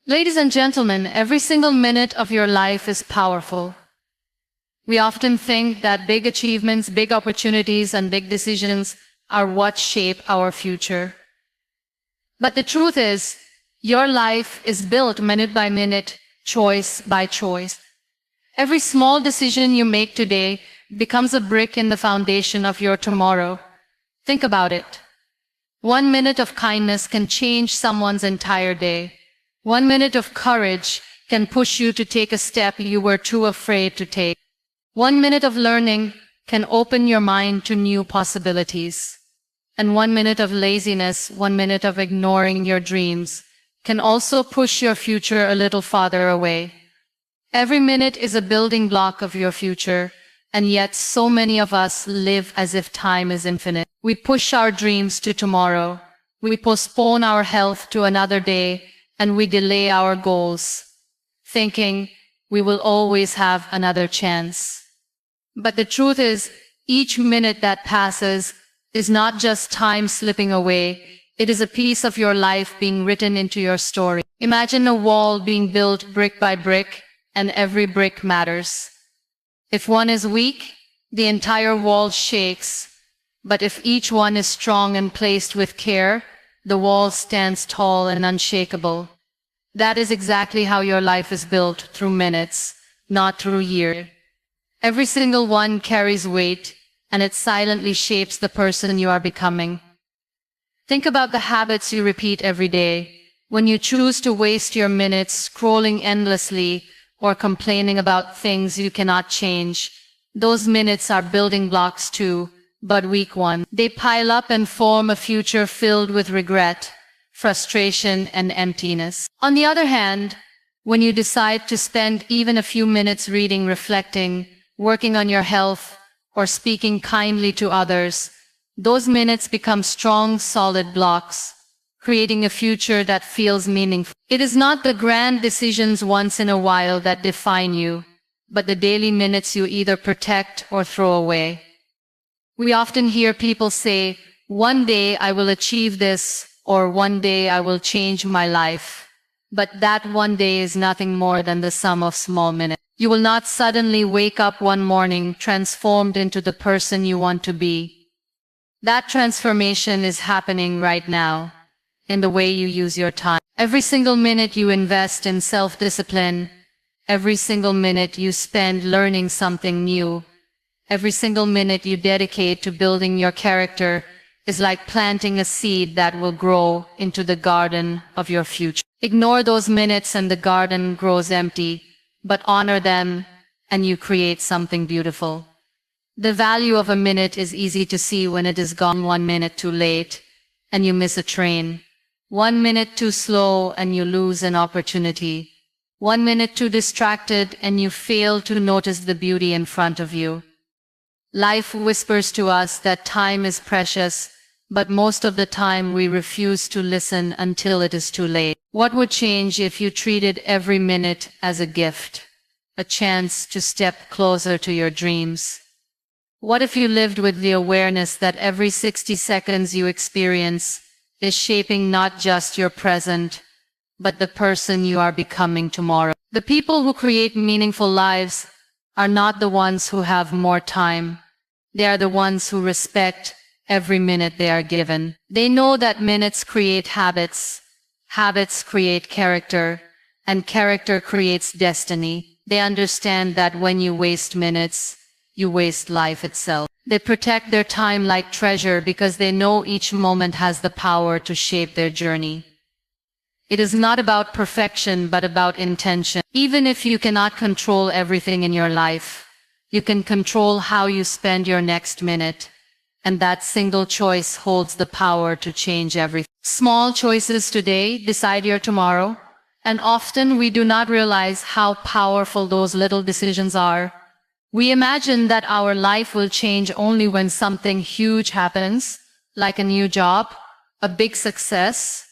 Ladies and gentlemen, every single minute of your life is powerful. We often think that big achievements, big opportunities, and big decisions are what shape our future. But the truth is, your life is built minute by minute, choice by choice. Every small decision you make today becomes a brick in the foundation of your tomorrow. Think about it. 1 minute of kindness can change someone's entire day. 1 minute of courage can push you to take a step you were too afraid to take. 1 minute of learning can open your mind to new possibilities. And 1 minute of laziness, 1 minute of ignoring your dreams, can also push your future a little farther away. Every minute is a building block of your future, and yet so many of us live as if time is infinite. We push our dreams to tomorrow. We postpone our health to another day, and we delay our goals, thinking we will always have another chance. But the truth is, each minute that passes is not just time slipping away, it is a piece of your life being written into your story. Imagine a wall being built brick by brick, and every brick matters. If one is weak, the entire wall shakes, but if each one is strong and placed with care, the wall stands tall and unshakable. That is exactly how your life is built, through minutes, not through years. Every single one carries weight, and it silently shapes the person you are becoming. Think about the habits you repeat every day. When you choose to waste your minutes scrolling endlessly or complaining about things you cannot change, those minutes are building blocks too, but weak ones. They pile up and form a future filled with regret, frustration, and emptiness. On the other hand, when you decide to spend even a few minutes reading, reflecting, working on your health, or speaking kindly to others, those minutes become strong, solid blocks, creating a future that feels meaningful. It is not the grand decisions once in a while that define you, but the daily minutes you either protect or throw away. We often hear people say, "One day I will achieve this," or "One day I will change my life." But that one day is nothing more than the sum of small minutes. You will not suddenly wake up one morning transformed into the person you want to be. That transformation is happening right now, in the way you use your time. Every single minute you invest in self-discipline, every single minute you spend learning something new, every single minute you dedicate to building your character is like planting a seed that will grow into the garden of your future. Ignore those minutes and the garden grows empty, but honor them and you create something beautiful. The value of a minute is easy to see when it is gone. 1 minute too late and you miss a train. 1 minute too slow and you lose an opportunity. 1 minute too distracted and you fail to notice the beauty in front of you. Life whispers to us that time is precious, but most of the time we refuse to listen until it is too late. What would change if you treated every minute as a gift, a chance to step closer to your dreams? What if you lived with the awareness that every 60 seconds you experience is shaping not just your present, but the person you are becoming tomorrow? The people who create meaningful lives are not the ones who have more time. They are the ones who respect every minute they are given. They know that minutes create habits, habits create character, and character creates destiny. They understand that when you waste minutes, you waste life itself. They protect their time like treasure because they know each moment has the power to shape their journey. It is not about perfection, but about intention. Even if you cannot control everything in your life, you can control how you spend your next minute. And that single choice holds the power to change everything. Small choices today decide your tomorrow, and often we do not realize how powerful those little decisions are. We imagine that our life will change only when something huge happens, like a new job, a big success,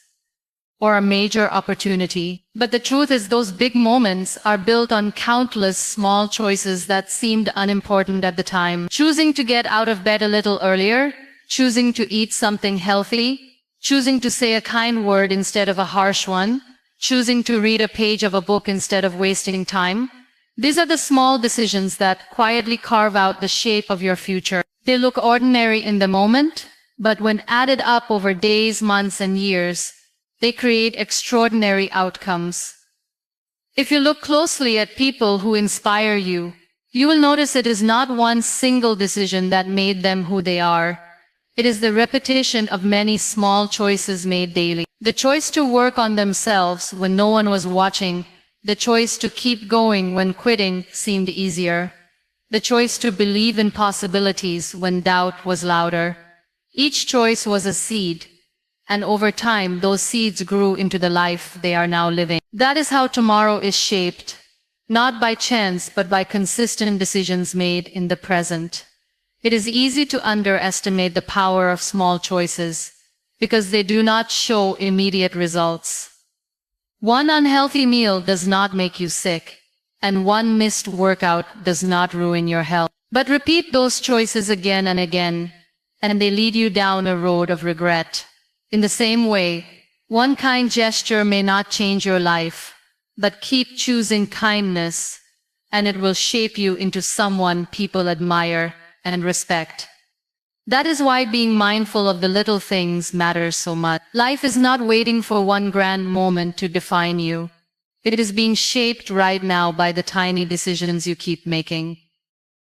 or a major opportunity. But the truth is, those big moments are built on countless small choices that seemed unimportant at the time. Choosing to get out of bed a little earlier, choosing to eat something healthy, choosing to say a kind word instead of a harsh one, choosing to read a page of a book instead of wasting time. These are the small decisions that quietly carve out the shape of your future. They look ordinary in the moment, but when added up over days, months, and years, they create extraordinary outcomes. If you look closely at people who inspire you, you will notice it is not one single decision that made them who they are. It is the repetition of many small choices made daily. The choice to work on themselves when no one was watching, the choice to keep going when quitting seemed easier, the choice to believe in possibilities when doubt was louder. Each choice was a seed, and over time those seeds grew into the life they are now living. That is how tomorrow is shaped, not by chance but by consistent decisions made in the present. It is easy to underestimate the power of small choices because they do not show immediate results. One unhealthy meal does not make you sick, and one missed workout does not ruin your health. But repeat those choices again and again, and they lead you down a road of regret. In the same way, one kind gesture may not change your life, but keep choosing kindness, and it will shape you into someone people admire and respect. That is why being mindful of the little things matters so much. Life is not waiting for one grand moment to define you. It is being shaped right now by the tiny decisions you keep making.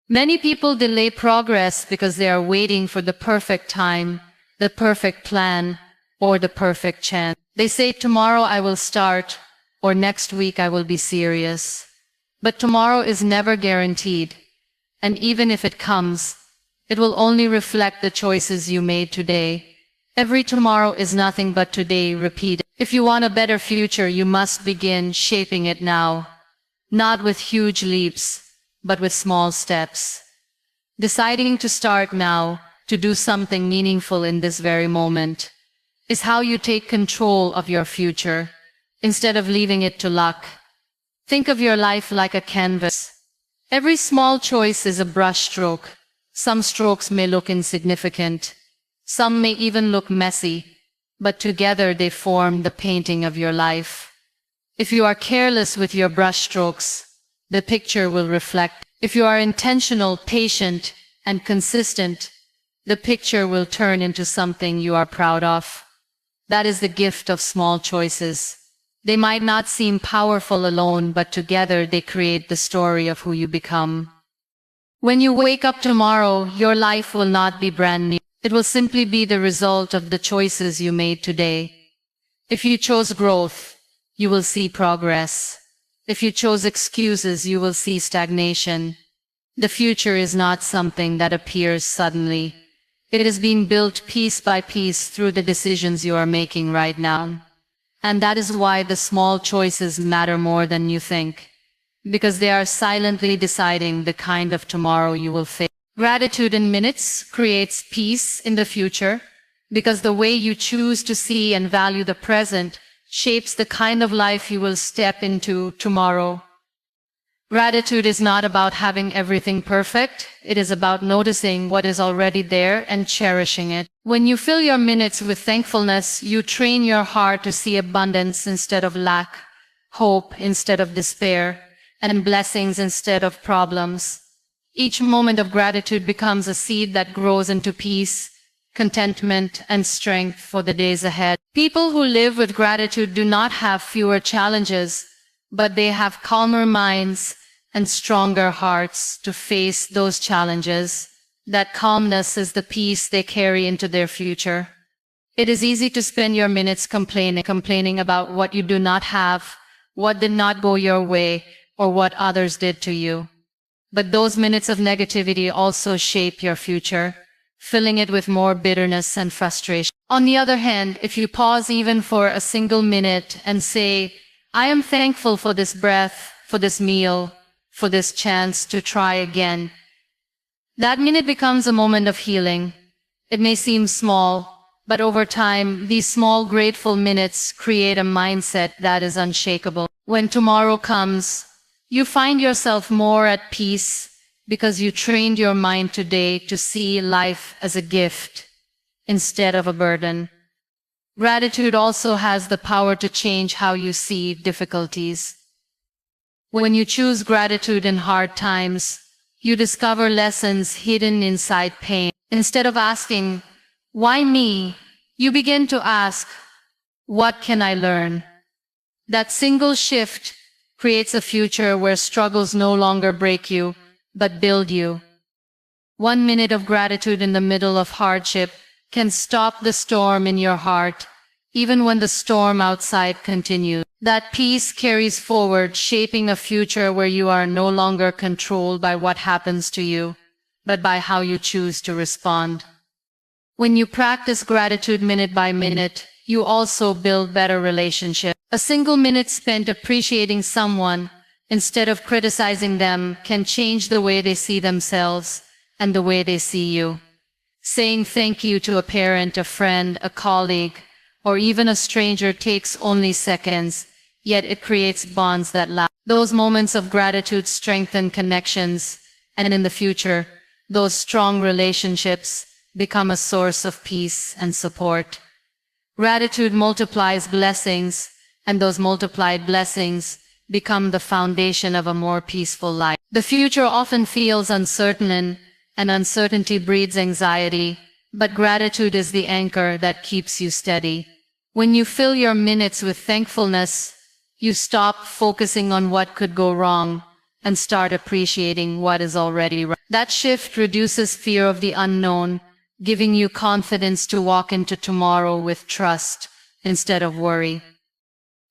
Many people delay progress because they are waiting for the perfect time, the perfect plan, or the perfect chance. They say tomorrow I will start, or next week I will be serious. But tomorrow is never guaranteed, and even if it comes, it will only reflect the choices you made today. Every tomorrow is nothing but today repeated. If you want a better future, you must begin shaping it now. Not with huge leaps, but with small steps. Deciding to start now, to do something meaningful in this very moment, is how you take control of your future, instead of leaving it to luck. Think of your life like a canvas. Every small choice is a brushstroke. Some strokes may look insignificant. Some may even look messy, but together they form the painting of your life. If you are careless with your brushstrokes, the picture will reflect. If you are intentional, patient, and consistent, the picture will turn into something you are proud of. That is the gift of small choices. They might not seem powerful alone, but together they create the story of who you become. When you wake up tomorrow, your life will not be brand new. It will simply be the result of the choices you made today. If you chose growth, you will see progress. If you chose excuses, you will see stagnation. The future is not something that appears suddenly. It is being built piece by piece through the decisions you are making right now. And that is why the small choices matter more than you think. Because they are silently deciding the kind of tomorrow you will face. Gratitude in minutes creates peace in the future, because the way you choose to see and value the present shapes the kind of life you will step into tomorrow. Gratitude is not about having everything perfect, it is about noticing what is already there and cherishing it. When you fill your minutes with thankfulness, you train your heart to see abundance instead of lack, hope instead of despair, and blessings instead of problems. Each moment of gratitude becomes a seed that grows into peace, contentment, and strength for the days ahead. People who live with gratitude do not have fewer challenges, but they have calmer minds and stronger hearts to face those challenges. That calmness is the peace they carry into their future. It is easy to spend your minutes complaining about what you do not have, what did not go your way, or what others did to you. But those minutes of negativity also shape your future, filling it with more bitterness and frustration. On the other hand, if you pause even for a single minute and say, I am thankful for this breath, for this meal, for this chance to try again, that minute becomes a moment of healing. It may seem small, but over time, these small grateful minutes create a mindset that is unshakable. When tomorrow comes, you find yourself more at peace because you trained your mind today to see life as a gift instead of a burden. Gratitude also has the power to change how you see difficulties. When you choose gratitude in hard times, you discover lessons hidden inside pain. Instead of asking, "Why me?" you begin to ask, "What can I learn?" That single shift creates a future where struggles no longer break you, but build you. 1 minute of gratitude in the middle of hardship can stop the storm in your heart, even when the storm outside continues. That peace carries forward, shaping a future where you are no longer controlled by what happens to you, but by how you choose to respond. When you practice gratitude minute by minute, you also build better relationships. A single minute spent appreciating someone instead of criticizing them can change the way they see themselves and the way they see you. Saying thank you to a parent, a friend, a colleague, or even a stranger takes only seconds, yet it creates bonds that last. Those moments of gratitude strengthen connections, and in the future, those strong relationships become a source of peace and support. Gratitude multiplies blessings, and those multiplied blessings become the foundation of a more peaceful life. The future often feels uncertain, and uncertainty breeds anxiety, but gratitude is the anchor that keeps you steady. When you fill your minutes with thankfulness, you stop focusing on what could go wrong and start appreciating what is already right. That shift reduces fear of the unknown, giving you confidence to walk into tomorrow with trust instead of worry.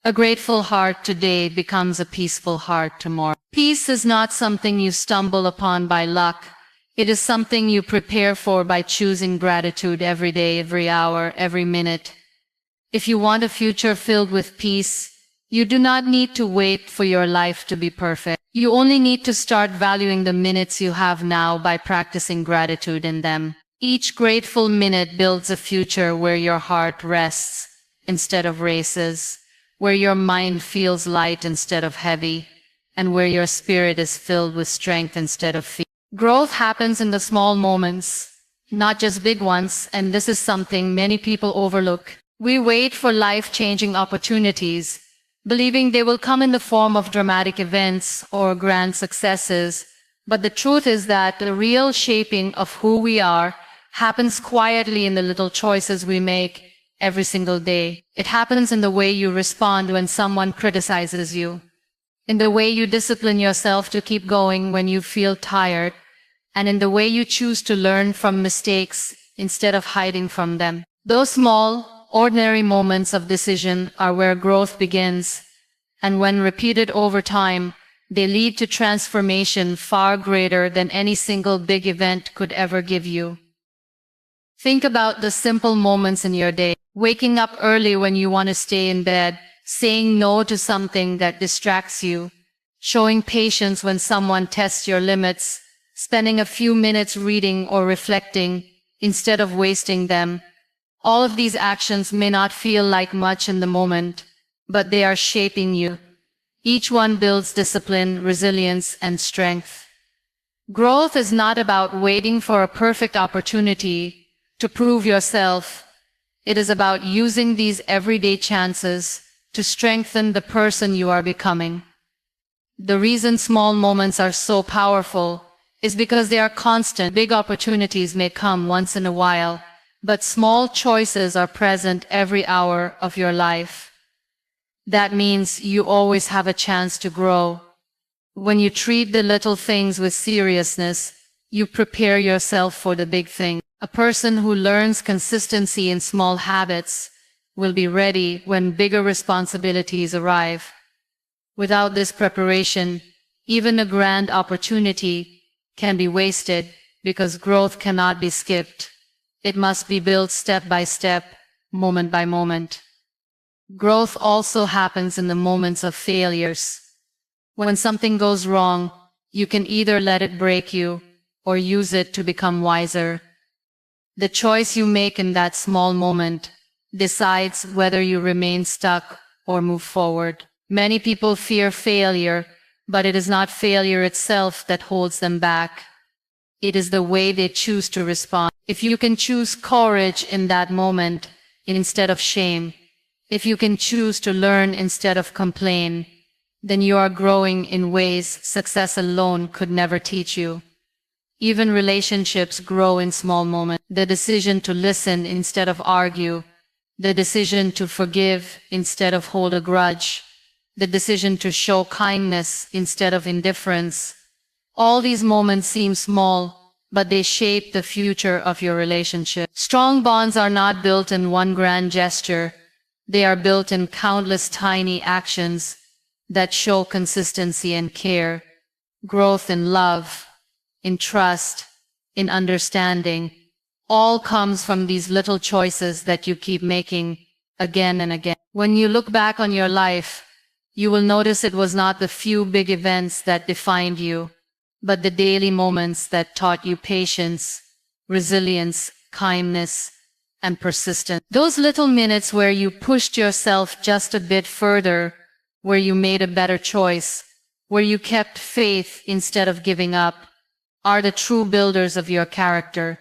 A grateful heart today becomes a peaceful heart tomorrow. Peace is not something you stumble upon by luck. It is something you prepare for by choosing gratitude every day, every hour, every minute. If you want a future filled with peace, you do not need to wait for your life to be perfect. You only need to start valuing the minutes you have now by practicing gratitude in them. Each grateful minute builds a future where your heart rests instead of races, where your mind feels light instead of heavy, and where your spirit is filled with strength instead of fear. Growth happens in the small moments, not just big ones, and this is something many people overlook. We wait for life-changing opportunities, believing they will come in the form of dramatic events or grand successes, but the truth is that the real shaping of who we are happens quietly in the little choices we make every single day. It happens in the way you respond when someone criticizes you, in the way you discipline yourself to keep going when you feel tired, and in the way you choose to learn from mistakes instead of hiding from them. Those small, ordinary moments of decision are where growth begins, and when repeated over time, they lead to transformation far greater than any single big event could ever give you. Think about the simple moments in your day. Waking up early when you want to stay in bed, saying no to something that distracts you, showing patience when someone tests your limits, spending a few minutes reading or reflecting instead of wasting them. All of these actions may not feel like much in the moment, but they are shaping you. Each one builds discipline, resilience, and strength. Growth is not about waiting for a perfect opportunity to prove yourself. It is about using these everyday chances to strengthen the person you are becoming. The reason small moments are so powerful is because they are constant. Big opportunities may come once in a while, but small choices are present every hour of your life. That means you always have a chance to grow. When you treat the little things with seriousness, you prepare yourself for the big thing. A person who learns consistency in small habits will be ready when bigger responsibilities arrive. Without this preparation, even a grand opportunity can be wasted because growth cannot be skipped. It must be built step by step, moment by moment. Growth also happens in the moments of failures. When something goes wrong, you can either let it break you or use it to become wiser. The choice you make in that small moment decides whether you remain stuck or move forward. Many people fear failure, but it is not failure itself that holds them back. It is the way they choose to respond. If you can choose courage in that moment, instead of shame, if you can choose to learn instead of complain, then you are growing in ways success alone could never teach you. Even relationships grow in small moments. The decision to listen instead of argue, the decision to forgive instead of hold a grudge, the decision to show kindness instead of indifference. All these moments seem small, but they shape the future of your relationship. Strong bonds are not built in one grand gesture. They are built in countless tiny actions that show consistency and care, growth in love, in trust, in understanding. All comes from these little choices that you keep making again and again. When you look back on your life, you will notice it was not the few big events that defined you, but the daily moments that taught you patience, resilience, kindness, and persistence. Those little minutes where you pushed yourself just a bit further, where you made a better choice, where you kept faith instead of giving up, are the true builders of your character.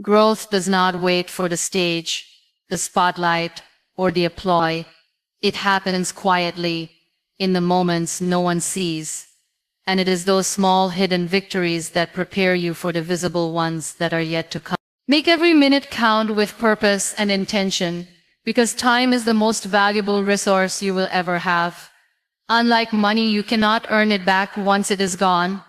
Growth does not wait for the stage, the spotlight, or the applause. It happens quietly, in the moments no one sees. And it is those small hidden victories that prepare you for the visible ones that are yet to come. Make every minute count with purpose and intention, because time is the most valuable resource you will ever have. Unlike money, you cannot earn it back once it is gone.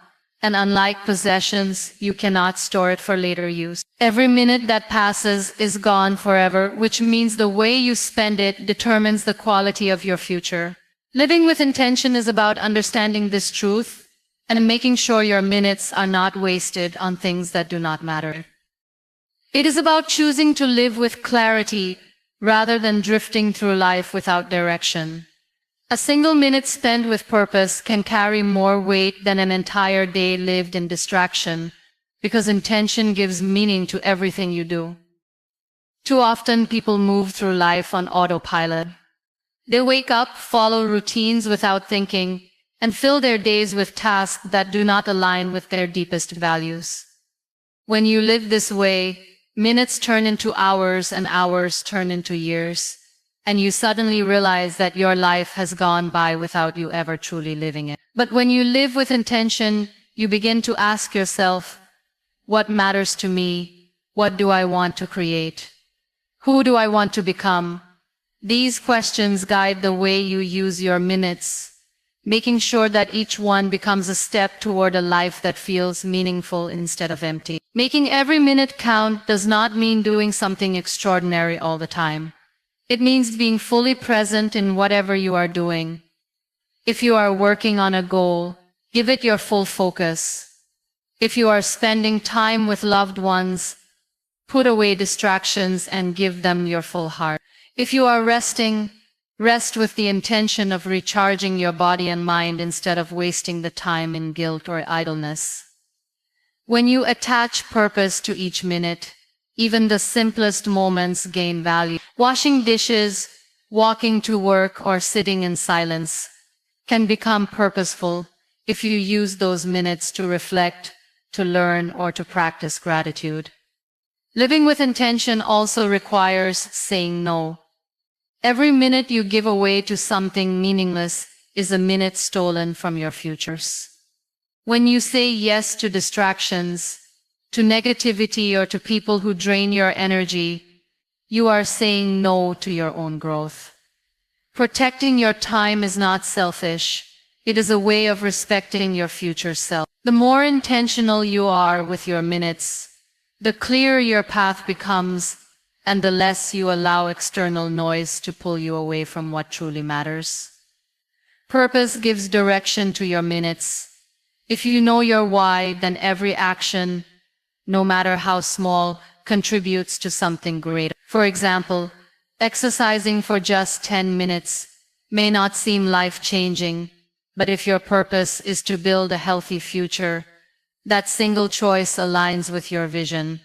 And unlike possessions, you cannot store it for later use. Every minute that passes is gone forever, which means the way you spend it determines the quality of your future. Living with intention is about understanding this truth and making sure your minutes are not wasted on things that do not matter. It is about choosing to live with clarity rather than drifting through life without direction. A single minute spent with purpose can carry more weight than an entire day lived in distraction, because intention gives meaning to everything you do. Too often people move through life on autopilot. They wake up, follow routines without thinking, and fill their days with tasks that do not align with their deepest values. When you live this way, minutes turn into hours and hours turn into years. And you suddenly realize that your life has gone by without you ever truly living it. But when you live with intention, you begin to ask yourself, what matters to me? What do I want to create? Who do I want to become? These questions guide the way you use your minutes, making sure that each one becomes a step toward a life that feels meaningful instead of empty. Making every minute count does not mean doing something extraordinary all the time. It means being fully present in whatever you are doing. If you are working on a goal, give it your full focus. If you are spending time with loved ones, put away distractions and give them your full heart. If you are resting, rest with the intention of recharging your body and mind instead of wasting the time in guilt or idleness. When you attach purpose to each minute, even the simplest moments gain value. Washing dishes, walking to work, or sitting in silence can become purposeful if you use those minutes to reflect, to learn, or to practice gratitude. Living with intention also requires saying no. Every minute you give away to something meaningless is a minute stolen from your futures. When you say yes to distractions, to negativity, or to people who drain your energy, you are saying no to your own growth. Protecting your time is not selfish. It is a way of respecting your future self. The more intentional you are with your minutes, the clearer your path becomes, and the less you allow external noise to pull you away from what truly matters. Purpose gives direction to your minutes. If you know your why, then every action, no matter how small, contributes to something greater. For example, exercising for just 10 minutes may not seem life-changing, but if your purpose is to build a healthy future, that single choice aligns with your vision.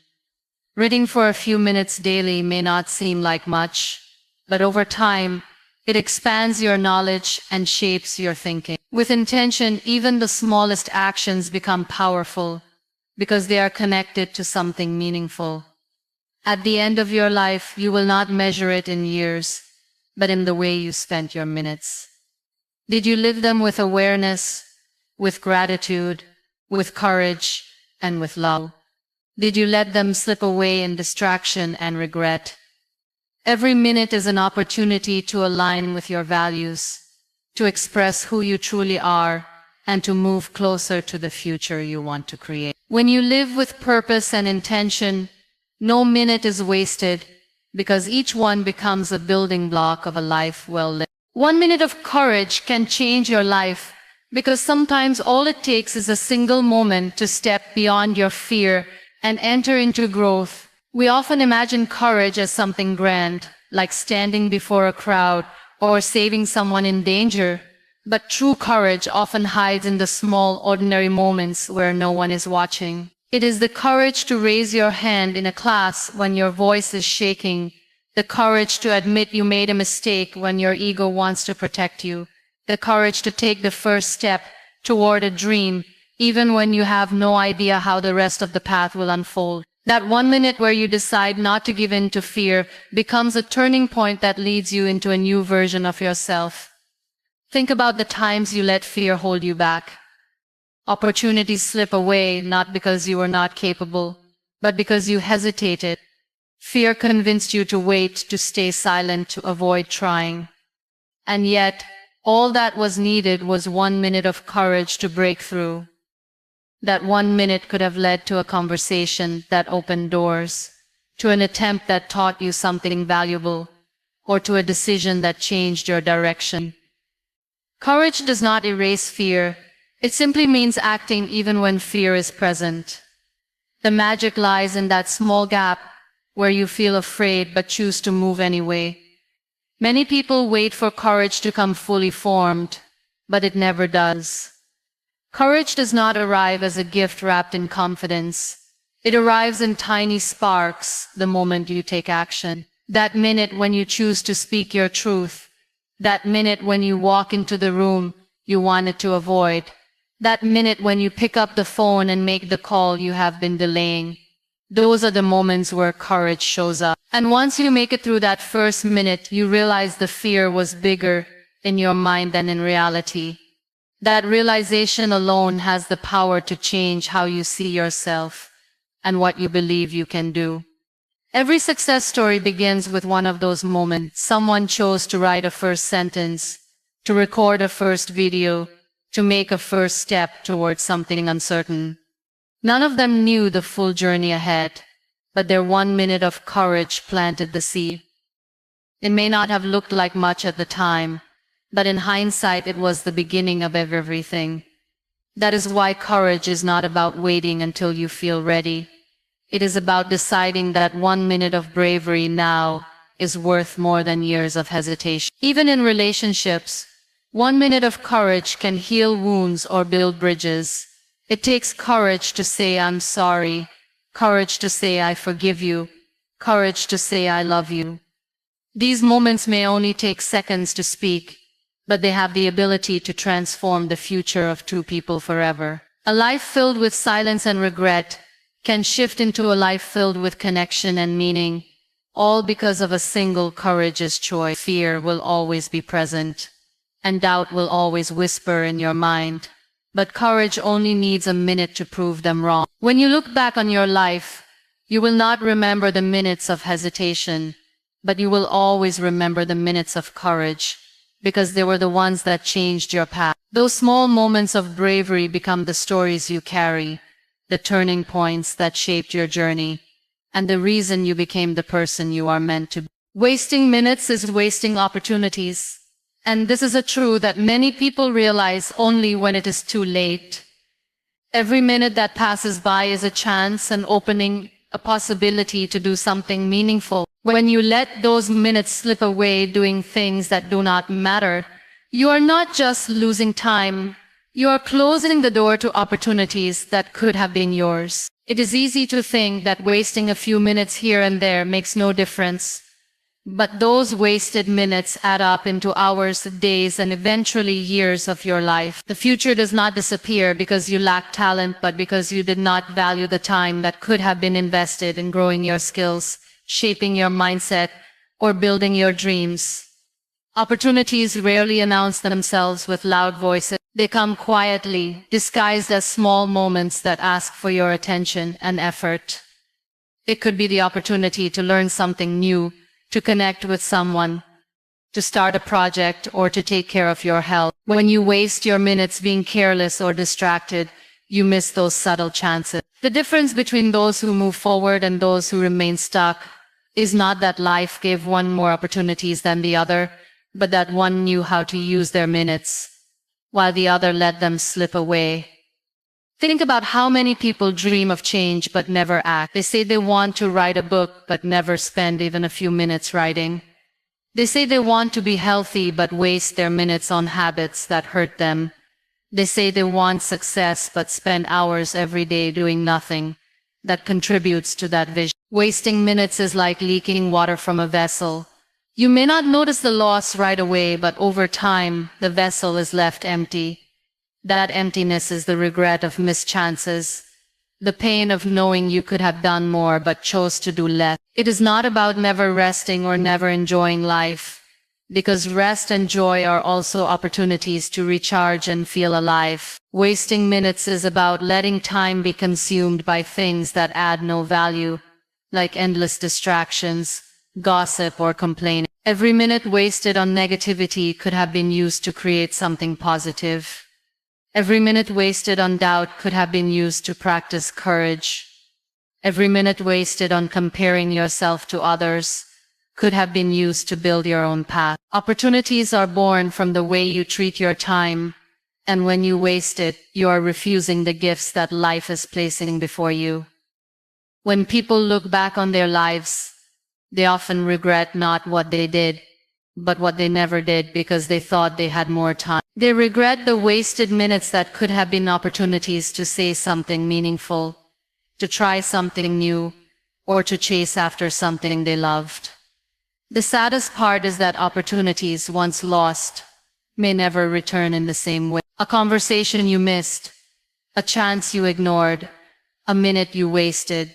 Reading for a few minutes daily may not seem like much, but over time, it expands your knowledge and shapes your thinking. With intention, even the smallest actions become powerful, because they are connected to something meaningful. At the end of your life, you will not measure it in years, but in the way you spent your minutes. Did you live them with awareness, with gratitude, with courage, and with love? Did you let them slip away in distraction and regret? Every minute is an opportunity to align with your values, to express who you truly are, and to move closer to the future you want to create. When you live with purpose and intention, no minute is wasted, because each one becomes a building block of a life well lived. 1 minute of courage can change your life, because sometimes all it takes is a single moment to step beyond your fear and enter into growth. We often imagine courage as something grand, like standing before a crowd or saving someone in danger. But true courage often hides in the small, ordinary moments where no one is watching. It is the courage to raise your hand in a class when your voice is shaking, the courage to admit you made a mistake when your ego wants to protect you, the courage to take the first step toward a dream, even when you have no idea how the rest of the path will unfold. That 1 minute where you decide not to give in to fear becomes a turning point that leads you into a new version of yourself. Think about the times you let fear hold you back. Opportunities slip away not because you were not capable, but because you hesitated. Fear convinced you to wait, to stay silent, to avoid trying. And yet, all that was needed was 1 minute of courage to break through. That 1 minute could have led to a conversation that opened doors, to an attempt that taught you something valuable, or to a decision that changed your direction. Courage does not erase fear. It simply means acting even when fear is present. The magic lies in that small gap where you feel afraid but choose to move anyway. Many people wait for courage to come fully formed, but it never does. Courage does not arrive as a gift wrapped in confidence. It arrives in tiny sparks the moment you take action. That minute when you choose to speak your truth. That minute when you walk into the room you wanted to avoid. That minute when you pick up the phone and make the call you have been delaying. Those are the moments where courage shows up. And once you make it through that first minute, you realize the fear was bigger in your mind than in reality. That realization alone has the power to change how you see yourself and what you believe you can do. Every success story begins with one of those moments. Someone chose to write a first sentence, to record a first video, to make a first step towards something uncertain. None of them knew the full journey ahead, but their 1 minute of courage planted the seed. It may not have looked like much at the time, but in hindsight it was the beginning of everything. That is why courage is not about waiting until you feel ready. It is about deciding that 1 minute of bravery now is worth more than years of hesitation. Even in relationships, 1 minute of courage can heal wounds or build bridges. It takes courage to say I'm sorry, courage to say I forgive you, courage to say I love you. These moments may only take seconds to speak, but they have the ability to transform the future of two people forever. A life filled with silence and regret can shift into a life filled with connection and meaning, all because of a single courageous choice. Fear will always be present, and doubt will always whisper in your mind, but courage only needs a minute to prove them wrong. When you look back on your life, you will not remember the minutes of hesitation, but you will always remember the minutes of courage, because they were the ones that changed your path. Those small moments of bravery become the stories you carry, the turning points that shaped your journey, and the reason you became the person you are meant to be. Wasting minutes is wasting opportunities. And this is a truth that many people realize only when it is too late. Every minute that passes by is a chance, an opening, a possibility to do something meaningful. When you let those minutes slip away doing things that do not matter, you are not just losing time, you are closing the door to opportunities that could have been yours. It is easy to think that wasting a few minutes here and there makes no difference. But those wasted minutes add up into hours, days, and eventually years of your life. The future does not disappear because you lack talent, but because you did not value the time that could have been invested in growing your skills, shaping your mindset, or building your dreams. Opportunities rarely announce themselves with loud voices. They come quietly, disguised as small moments that ask for your attention and effort. It could be the opportunity to learn something new, to connect with someone, to start a project, or to take care of your health. When you waste your minutes being careless or distracted, you miss those subtle chances. The difference between those who move forward and those who remain stuck is not that life gave one more opportunities than the other, but that one knew how to use their minutes, while the other let them slip away. Think about how many people dream of change but never act. They say they want to write a book but never spend even a few minutes writing. They say they want to be healthy but waste their minutes on habits that hurt them. They say they want success but spend hours every day doing nothing that contributes to that vision. Wasting minutes is like leaking water from a vessel. You may not notice the loss right away, but over time, the vessel is left empty. That emptiness is the regret of missed chances, the pain of knowing you could have done more but chose to do less. It is not about never resting or never enjoying life, because rest and joy are also opportunities to recharge and feel alive. Wasting minutes is about letting time be consumed by things that add no value, like endless distractions, gossip, or complaining. Every minute wasted on negativity could have been used to create something positive. Every minute wasted on doubt could have been used to practice courage. Every minute wasted on comparing yourself to others could have been used to build your own path. Opportunities are born from the way you treat your time, and when you waste it, you are refusing the gifts that life is placing before you. When people look back on their lives, they often regret not what they did, but what they never did because they thought they had more time. They regret the wasted minutes that could have been opportunities to say something meaningful, to try something new, or to chase after something they loved. The saddest part is that opportunities once lost may never return in the same way. A conversation you missed, a chance you ignored, a minute you wasted.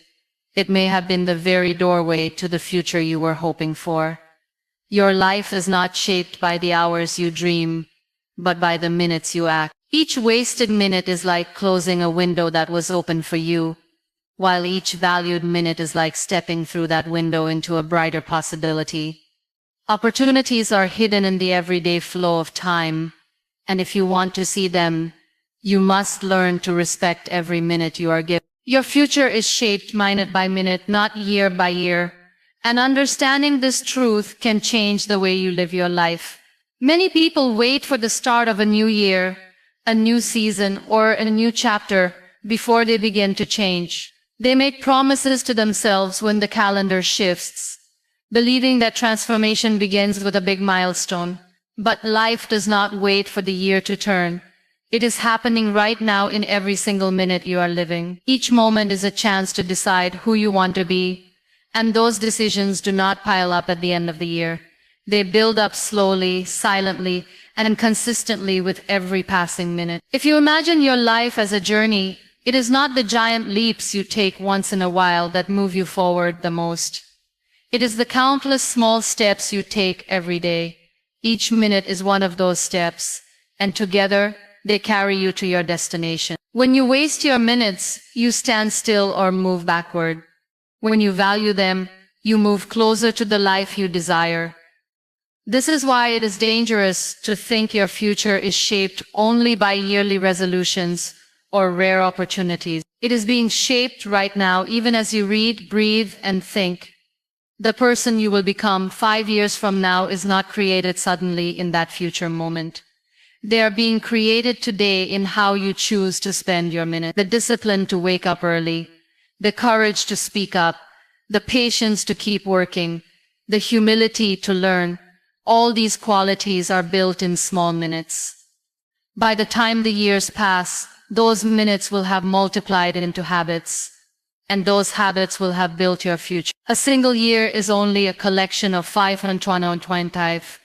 It may have been the very doorway to the future you were hoping for. Your life is not shaped by the hours you dream, but by the minutes you act. Each wasted minute is like closing a window that was open for you, while each valued minute is like stepping through that window into a brighter possibility. Opportunities are hidden in the everyday flow of time, and if you want to see them, you must learn to respect every minute you are given. Your future is shaped minute by minute, not year by year, and understanding this truth can change the way you live your life. Many people wait for the start of a new year, a new season, or a new chapter before they begin to change. They make promises to themselves when the calendar shifts, believing that transformation begins with a big milestone. But life does not wait for the year to turn. It is happening right now in every single minute you are living. Each moment is a chance to decide who you want to be, and those decisions do not pile up at the end of the year. They build up slowly, silently, and consistently with every passing minute. If you imagine your life as a journey, it is not the giant leaps you take once in a while that move you forward the most. It is the countless small steps you take every day. Each minute is one of those steps, and together they carry you to your destination. When you waste your minutes, you stand still or move backward. When you value them, you move closer to the life you desire. This is why it is dangerous to think your future is shaped only by yearly resolutions or rare opportunities. It is being shaped right now, even as you read, breathe, and think. The person you will become 5 years from now is not created suddenly in that future moment. They are being created today in how you choose to spend your minute. The discipline to wake up early, the courage to speak up, the patience to keep working, the humility to learn. All these qualities are built in small minutes. By the time the years pass, those minutes will have multiplied into habits, and those habits will have built your future. A single year is only a collection of 525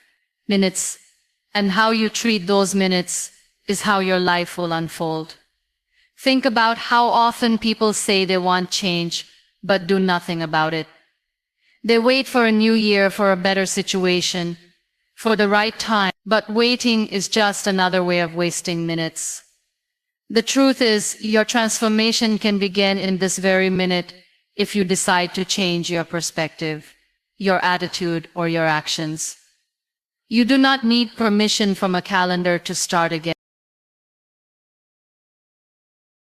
minutes, and how you treat those minutes is how your life will unfold. Think about how often people say they want change, but do nothing about it. They wait for a new year, for a better situation, for the right time, but waiting is just another way of wasting minutes. The truth is, your transformation can begin in this very minute if you decide to change your perspective, your attitude, or your actions. You do not need permission from a calendar to start again.